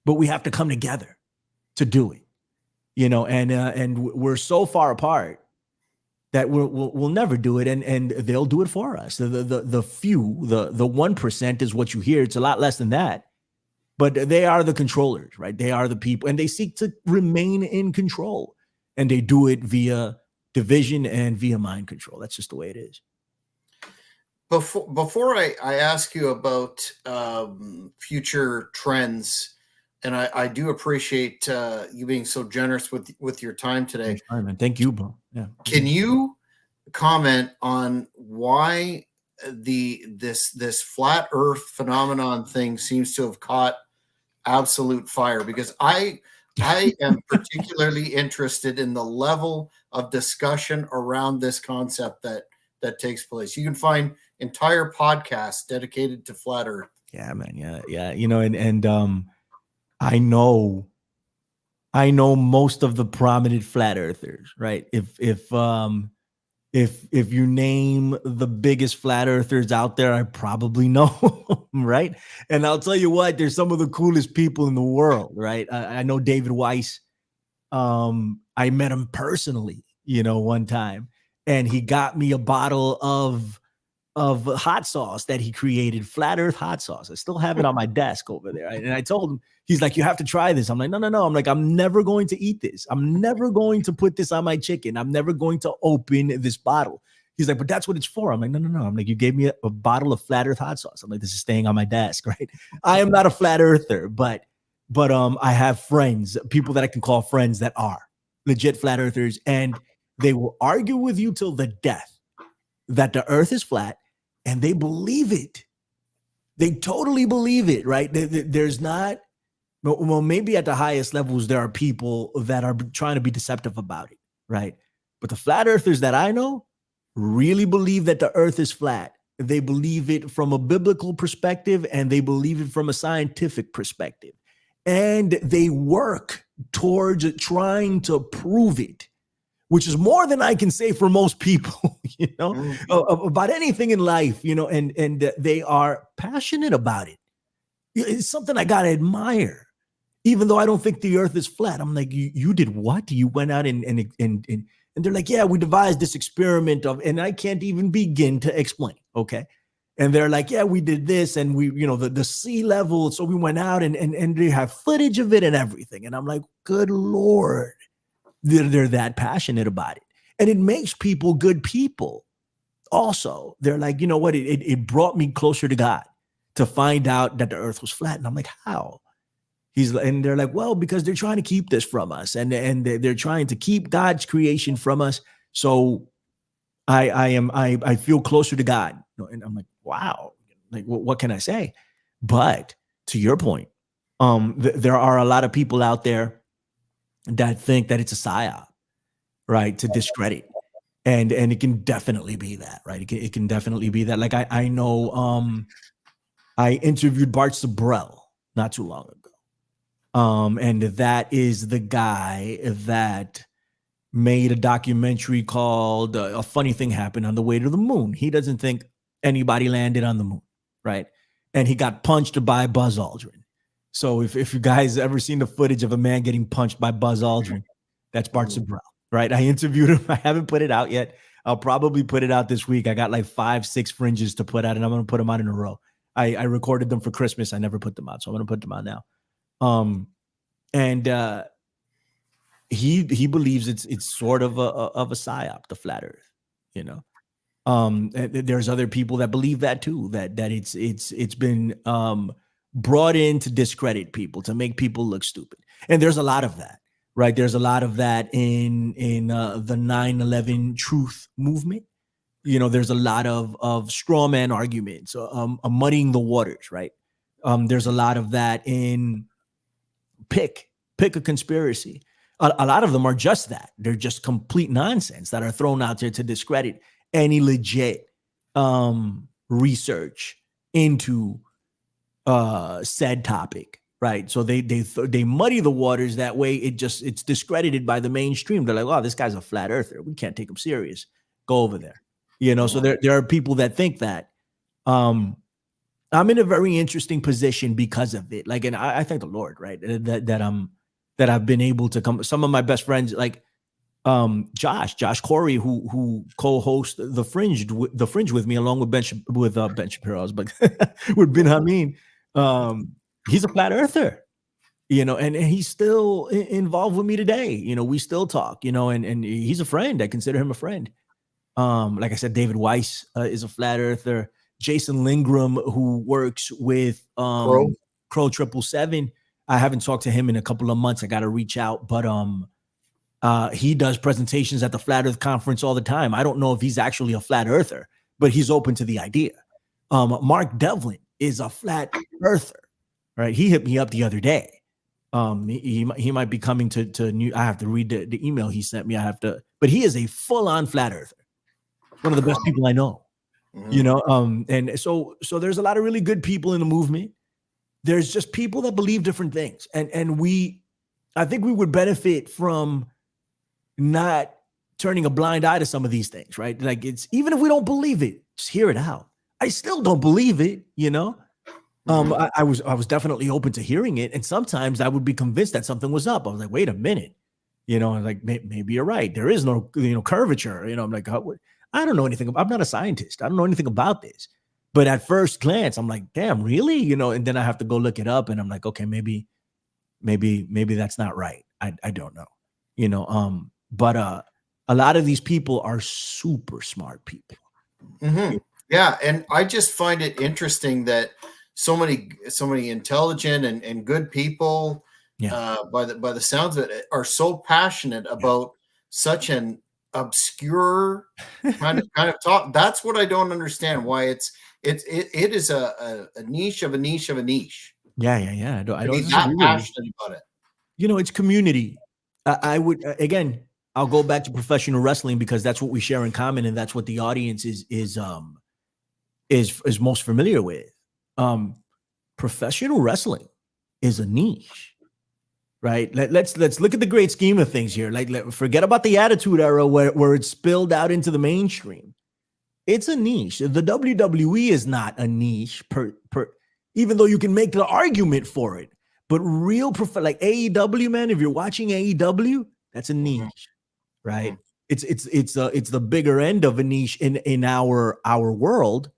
but we have to come together to do it. And we're so far apart that we'll never do it, and they'll do it for us. The few, the 1% is what you hear. It's a lot less than that. But they are the controllers, right? They are the people, and they seek to remain in control. And they do it via division and via mind control. That's just the way it is. Before I ask you about future trends, and I do appreciate you being so generous with your time today. All right, man. Thank you, bro. Yeah. Can you comment on why this flat Earth phenomenon thing seems to have caught absolute fire? Because I am particularly interested in the level of discussion around this concept that takes place. You can find entire podcasts dedicated to flat Earth. Yeah, man. Yeah. And I know most of the prominent flat earthers, right? If you name the biggest flat earthers out there, I probably know them, right? And I'll tell you what, they're some of the coolest people in the world, right? I know David Weiss. I met him personally, one time, and he got me a bottle of hot sauce that he created, flat earth hot sauce. I still have it on my desk over there. And I told him, he's like, you have to try this. I'm like, no. I'm like, I'm never going to eat this. I'm never going to put this on my chicken. I'm never going to open this bottle. He's like, but that's what it's for. I'm like, no. I'm like, you gave me a bottle of flat earth hot sauce. I'm like, this is staying on my desk, right? I am not a flat earther, but I have friends, people that I can call friends that are legit flat earthers, and they will argue with you till the death that the earth is flat, and they believe it. They totally believe it, right? There's not, well, maybe at the highest levels, there are people that are trying to be deceptive about it, right? But the flat earthers that I know really believe that the earth is flat. They believe it from a biblical perspective, and they believe it from a scientific perspective. And they work towards trying to prove it, which is more than I can say for most people, about anything in life, and they are passionate about it. It's something I got to admire, even though I don't think the earth is flat. I'm like, you did what? You went out and they're like, yeah, we devised this experiment and I can't even begin to explain. Okay. And they're like, yeah, we did this, and we, the sea level. So we went out and they have footage of it and everything. And I'm like, good Lord, they're that passionate about it. And it makes people good people. Also, they're like, you know what? It brought me closer to God to find out that the earth was flat. And I'm like, how? And they're like, well, because they're trying to keep this from us, and they're trying to keep God's creation from us. So I feel closer to God. And I'm like, wow, like what can I say? But to your point, there are a lot of people out there that think that it's a psyop, right? To discredit. And it can definitely be that, right? It can definitely be that. Like I know I interviewed Bart Sabrell not too long ago. And that is the guy that made a documentary called A Funny Thing Happened on the Way to the Moon. He doesn't think anybody landed on the moon, right? And he got punched by Buzz Aldrin. So if you guys ever seen the footage of a man getting punched by Buzz Aldrin, that's Bart Sabrell, right? I interviewed him. I haven't put it out yet. I'll probably put it out this week. I got like 5-6 fringes to put out, and I'm going to put them out in a row. I recorded them for Christmas. I never put them out, so I'm going to put them out now. He believes it's sort of a psyop, the flat earth, there's other people that believe that too, that it's been brought in to discredit people, to make people look stupid. And there's a lot of that, right? There's a lot of that in the 9/11 truth movement. There's a lot of straw man arguments, muddying the waters, right? There's a lot of that in pick a conspiracy. A lot of them are just that. They're just complete nonsense that are thrown out there to discredit any legit research into said topic, right? So they muddy the waters that way. It's discredited by the mainstream. They're like, oh, this guy's a flat earther. We can't take him serious. Go over there. So there are people that think that. I'm in a very interesting position because of it. Like, and I thank the Lord, right? That I've been able to come. Some of my best friends, like Josh Corey, who co-hosts the Fringe with me, along with Ben Shapiro, but with Ben Hameen. He's a flat earther, and he's still involved with me today. We still talk, and he's a friend. I consider him a friend. Like I said, David Weiss is a flat earther. Jason Lingram, who works with Crow 777. I haven't talked to him in a couple of months. I got to reach out, but he does presentations at the Flat Earth Conference all the time. I don't know if he's actually a flat earther, but he's open to the idea. Mark Devlin is a flat earther, right? He hit me up the other day. He might be coming to New. I have to read the email he sent me. But he is a full-on flat earther. One of the best people I know. And so there's a lot of really good people in the movement. There's just people that believe different things. And I think we would benefit from not turning a blind eye to some of these things, right? Like, it's, even if we don't believe it, just hear it out. I still don't believe it, I was definitely open to hearing it. And sometimes I would be convinced that something was up. I was like, wait a minute, I'm like, maybe you're right. There is no, curvature. I'm like, I don't know anything. I'm not a scientist. I don't know anything about this. But at first glance, I'm like, damn, really? And then I have to go look it up, and I'm like, okay, maybe that's not right. I don't know. But A lot of these people are super smart people. Yeah, and I just find it interesting that so many intelligent and good people, by the sounds of it, are so passionate about such an obscure kind of talk. That's what I don't understand. Why it is a niche of a niche of a niche. Yeah. I To don't be that disagree with you. passionate about it. It's community. I would again. I'll go back to professional wrestling because that's what we share in common, and that's what the audience is most familiar with. Professional wrestling is a niche, right? Let's look at the great scheme of things here. Forget about the Attitude Era where it spilled out into the mainstream. It's a niche. The WWE is not a niche even though you can make the argument for it. But real like AEW, man, if you're watching AEW, that's a niche, right? It's the bigger end of a niche in our world,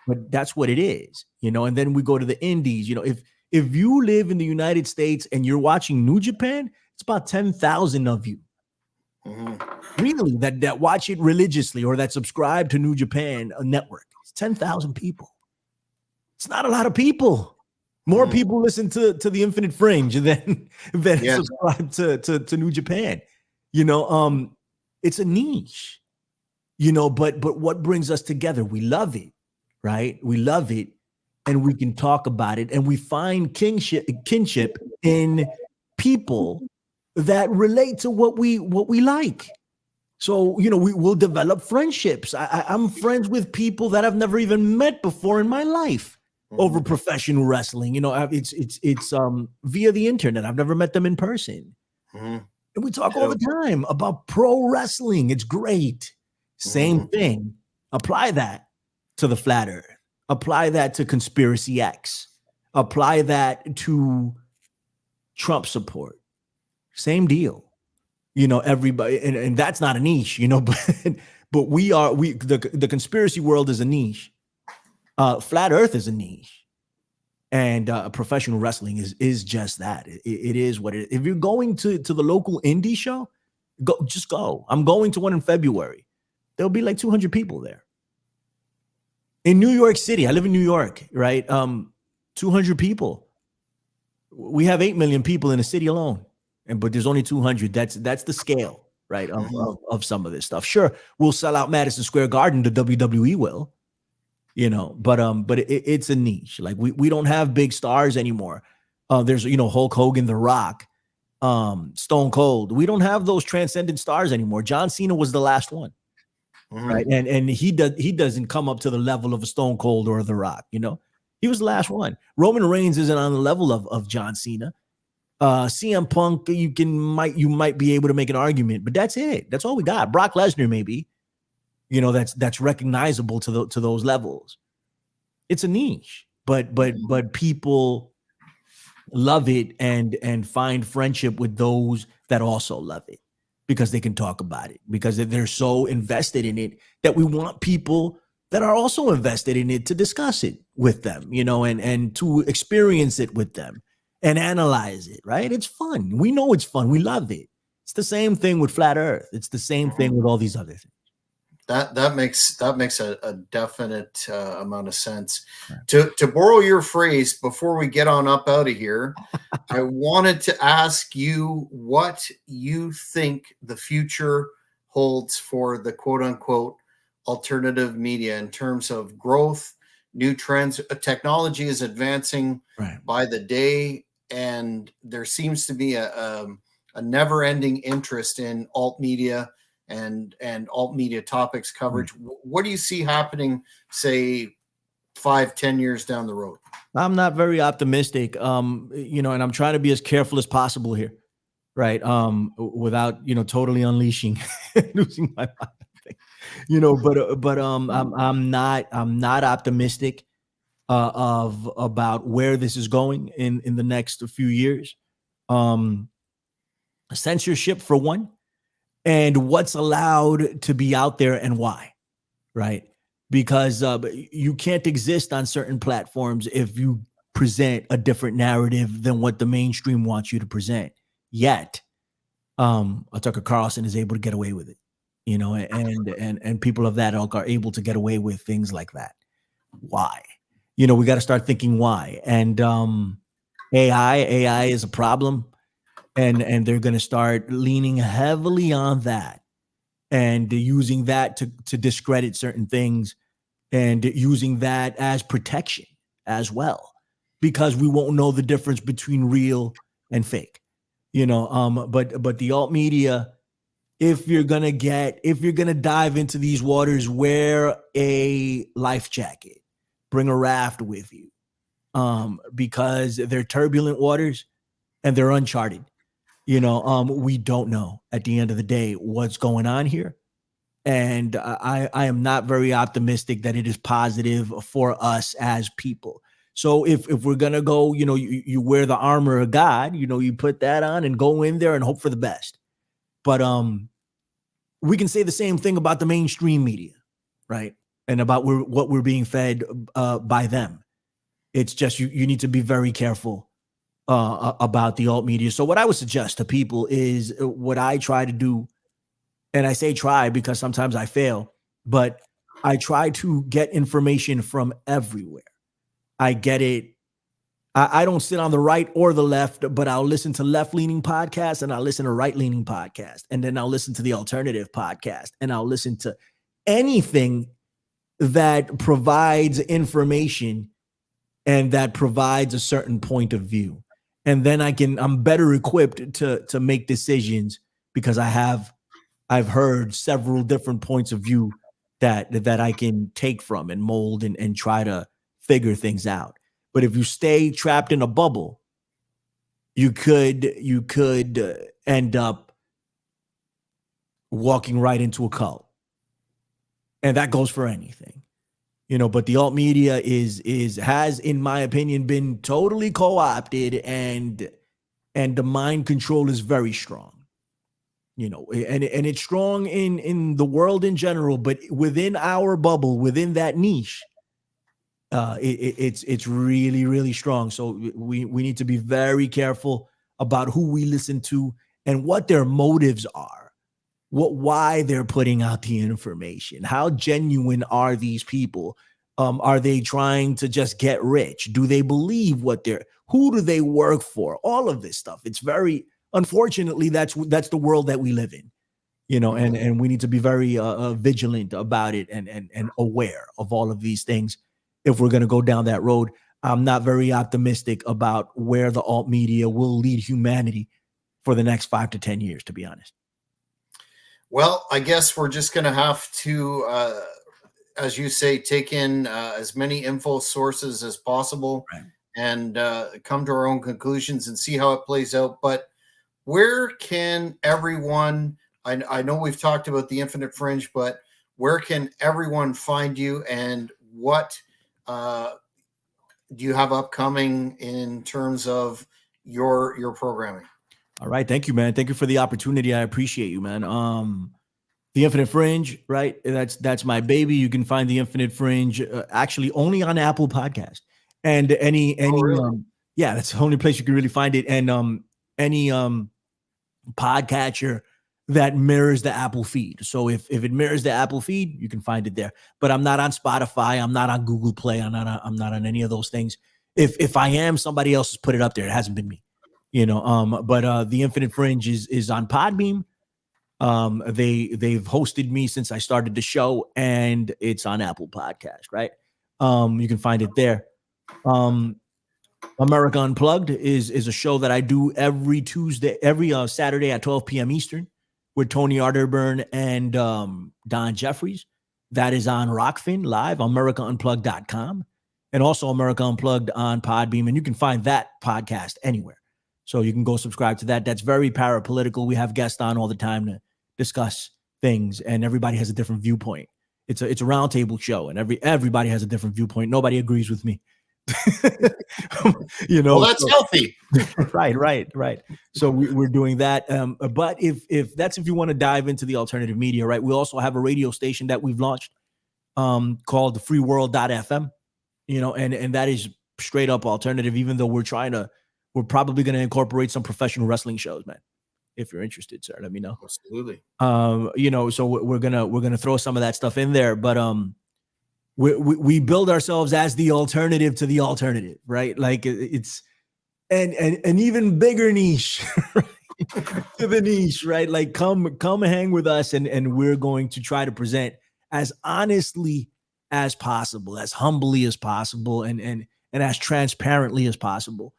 but that's what it is, And then we go to the indies. If you live in the United States and you're watching New Japan, it's about 10,000 of you. Really, that watch it religiously or that subscribe to New Japan Network. It's 10,000 people. It's not a lot of people. More people listen to the Infinite Fringe than subscribe to New Japan. It's a niche. But what brings us together? We love it, right? We love it, and we can talk about it, and we find kinship in people that relate to what we like. So, we'll develop friendships. I'm friends with people that I've never even met before in my life over professional wrestling. It's via the internet. I've never met them in person. And we talk all the time about pro wrestling. It's great. Same thing. Apply that to the flat earth. Apply that to Conspiracy X. Apply that to Trump support. Same deal. Everybody, and that's not a niche, but the conspiracy world is a niche. Flat Earth is a niche, and professional wrestling is just that. It is what it is. If you're going to the local indie show, just go. I'm going to one in February. There'll be like 200 people there. In New York City, I live in New York, right? 200 people. We have 8 million people in the city alone. But there's only 200. That's the scale, right, of some of this stuff. Sure, we'll sell out Madison Square Garden. The WWE will, but it's a niche. Like we don't have big stars anymore. There's Hulk Hogan, The Rock, Stone Cold. We don't have those transcendent stars anymore. John Cena was the last one, right? And he doesn't come up to the level of a Stone Cold or The Rock. He was the last one. Roman Reigns isn't on the level of John Cena. CM Punk, you might be able to make an argument, but that's it. That's all we got. Brock Lesnar, maybe, that's recognizable to those levels. It's a niche, but people love it and find friendship with those that also love it because they can talk about it, because they're so invested in it that we want people that are also invested in it to discuss it with them, and to experience it with them. And analyze it, right? It's fun. We know it's fun. We love it. It's the same thing with Flat Earth. It's the same thing with all these other things. That makes a definite amount of sense. Right. To borrow your phrase, before we get on up out of here, I wanted to ask you what you think the future holds for the quote unquote alternative media in terms of growth, new trends. Technology is advancing by the day. And there seems to be a never-ending interest in alt media and alt media topics coverage. What do you see happening, say, 5-10 years down the road? I'm not very optimistic, and I'm trying to be as careful as possible here, right? Without totally unleashing, losing my mind, but I'm not optimistic. About where this is going in the next few years. Censorship for one, and what's allowed to be out there and why, right? Because you can't exist on certain platforms if you present a different narrative than what the mainstream wants you to present. Yet, Tucker Carlson is able to get away with it. and people of that ilk are able to get away with things like that. Why? We got to start thinking why. And AI is a problem, and they're going to start leaning heavily on that and using that to discredit certain things, and using that as protection as well, because we won't know the difference between real and fake. But the alt media, if you're gonna dive into these waters, wear a life jacket, bring a raft with you, because they're turbulent waters and they're uncharted. We don't know at the end of the day what's going on here. And I am not very optimistic that it is positive for us as people. So if we're gonna go, you wear the armor of God, you put that on and go in there and hope for the best. But we can say the same thing about the mainstream media, right? And about what we're being fed by them. It's just you need to be very careful about the alt media. So what I would suggest to people is what I try to do. And I say try because sometimes I fail, but I try to get information from everywhere. I get it. I don't sit on the right or the left, but I'll listen to left-leaning podcasts and I'll listen to right-leaning podcasts. And then I'll listen to the alternative podcast and I'll listen to anything that provides information and that provides a certain point of view. And then I'm better equipped to make decisions because I've heard several different points of view that I can take from and mold and try to figure things out. But if you stay trapped in a bubble, you could end up walking right into a cult. And that goes for anything. But the alt media has, in my opinion, been totally co-opted, and the mind control is very strong. And it's strong in the world in general, but within our bubble, within that niche, it's really, really strong. So we need to be very careful about who we listen to and what their motives are, why they're putting out the information. How genuine are these people? Are they trying to just get rich? Do they believe who do they work for? All of this stuff. It's very, unfortunately, that's the world that we live in, and we need to be very vigilant about it and aware of all of these things. If we're going to go down that road, I'm not very optimistic about where the alt media will lead humanity for the next 5 to 10 years, to be honest. Well, I guess we're just going to have to, as you say, take in as many info sources as possible, right, and come to our own conclusions and see how it plays out. But where can everyone, I know we've talked about the Infinite Fringe, but where can everyone find you, and what do you have upcoming in terms of your programming? All right. Thank you, man. Thank you for the opportunity. I appreciate you, man. The Infinite Fringe, right? That's my baby. You can find the Infinite Fringe actually only on Apple Podcast, and any really? Yeah, that's the only place you can really find it. And any podcatcher that mirrors the Apple feed. So if it mirrors the Apple feed, you can find it there. But I'm not on Spotify. I'm not on Google Play. I'm not on any of those things. If I am, somebody else has put it up there. It hasn't been me. But the Infinite Fringe is on Podbeam. They've hosted me since I started the show, and it's on Apple Podcast, right? You can find it there. America Unplugged is a show that I do every Saturday at 12 p.m. Eastern with Tony Arterburn and Don Jeffries. That is on Rockfin Live, AmericaUnplugged.com, and also America Unplugged on Podbeam. And you can find that podcast anywhere. So you can go subscribe to that. That's very parapolitical. We have guests on all the time to discuss things, and everybody has a different viewpoint. It's a roundtable show, and everybody has a different viewpoint. Nobody agrees with me. Well, that's healthy. right. So we're doing that. But if you want to dive into the alternative media, right? We also have a radio station that we've launched called freeworld.fm, and that is straight up alternative, even though we're probably going to incorporate some professional wrestling shows, man. if you're interested, sir, let me know. Absolutely. So we're gonna throw some of that stuff in there, but we build ourselves as the alternative to the alternative, right? Like it's an even bigger niche to the niche, right? Like come hang with us, and we're going to try to present as honestly as possible, as humbly as possible, and as transparently as possible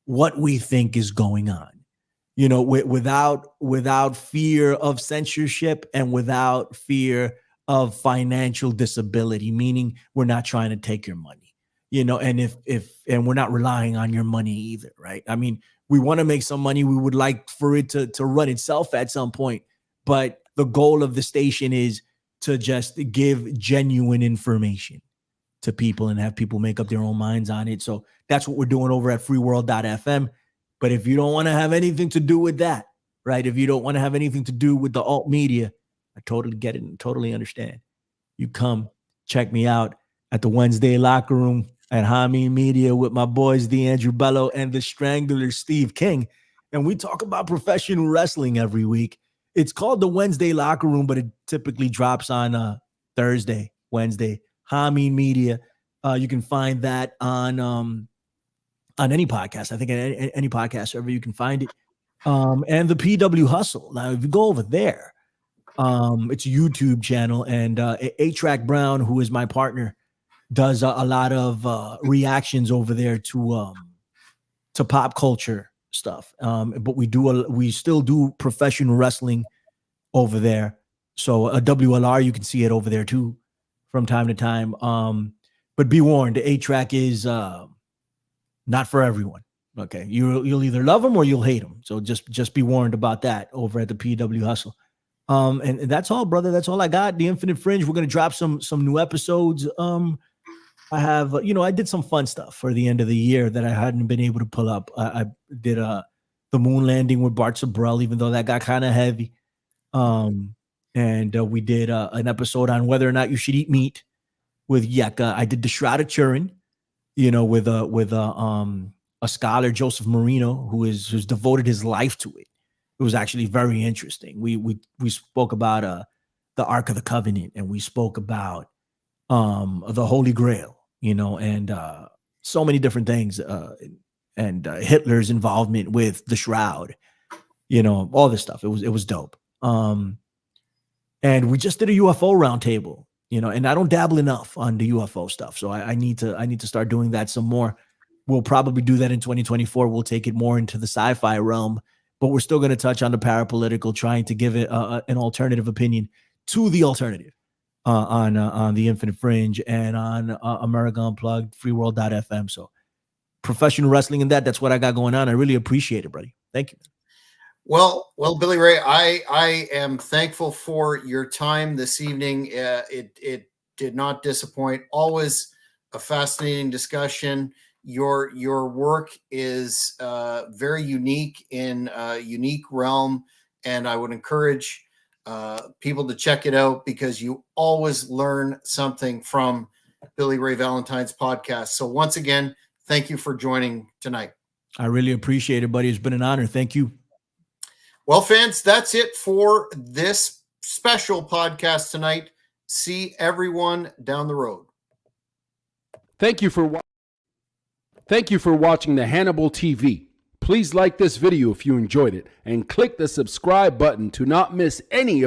what we think is going on. Without fear of censorship and without fear of financial disability, meaning we're not trying to take your money, and we're not relying on your money either, right? I mean, we want to make some money. We would like for it to run itself at some point, but the goal of the station is to just give genuine information to people and have people make up their own minds on it. So that's what we're doing over at freeworld.fm. But if you don't want to have anything to do with that, right? If you don't want to have anything to do with the alt media, I totally get it and totally understand. You come check me out at the Wednesday Locker Room at Hameen Media with my boys, D'Andrew Bello and the Strangler, Steve King. And we talk about professional wrestling every week. It's called the Wednesday Locker Room, but it typically drops on Thursday, Wednesday. Hameen Media. You can find that on any podcast. I think any podcast server you can find it. And the PW Hustle. Now, if you go over there, it's a YouTube channel, and A-Track Brown, who is my partner, does a lot of reactions over there to pop culture stuff. But we still do professional wrestling over there. So a WLR, you can see it over there too from time to time. But be warned, the A-Track is not for everyone. Okay, you'll either love them or you'll hate them. So just be warned about that over at the PW Hustle. And that's all, brother. That's all I got. The Infinite Fringe. We're gonna drop some new episodes. I have, I did some fun stuff for the end of the year that I hadn't been able to pull up. I did the moon landing with Bart Sabrell, even though that got kind of heavy. And we did an episode on whether or not you should eat meat with Yeka. I did the Shroud of Turin, with a scholar, Joseph Marino, who's devoted his life to it. It was actually very interesting. We spoke about the Ark of the Covenant, and we spoke about the Holy Grail, and so many different things, and Hitler's involvement with the Shroud, all this stuff. It was dope. And we just did a UFO roundtable, and I don't dabble enough on the UFO stuff, so I need to start doing that some more. We'll probably do that in 2024. We'll take it more into the sci-fi realm, but we're still going to touch on the parapolitical, trying to give it an alternative opinion to the alternative on the Infinite Fringe and on America Unplugged, freeworld.fm. So professional wrestling and that's what I got going on. I really appreciate it, buddy. Thank you. Well, Billy Ray, I am thankful for your time this evening. It did not disappoint. Always a fascinating discussion. Your work is very unique in a unique realm, and I would encourage people to check it out because you always learn something from Billy Ray Valentine's podcast. So once again, thank you for joining tonight. I really appreciate it, buddy. It's been an honor. Thank you. Well, fans, that's it for this special podcast tonight. See everyone down the road. Thank you for watching the Hannibal TV. Please like this video if you enjoyed it and click the subscribe button to not miss any of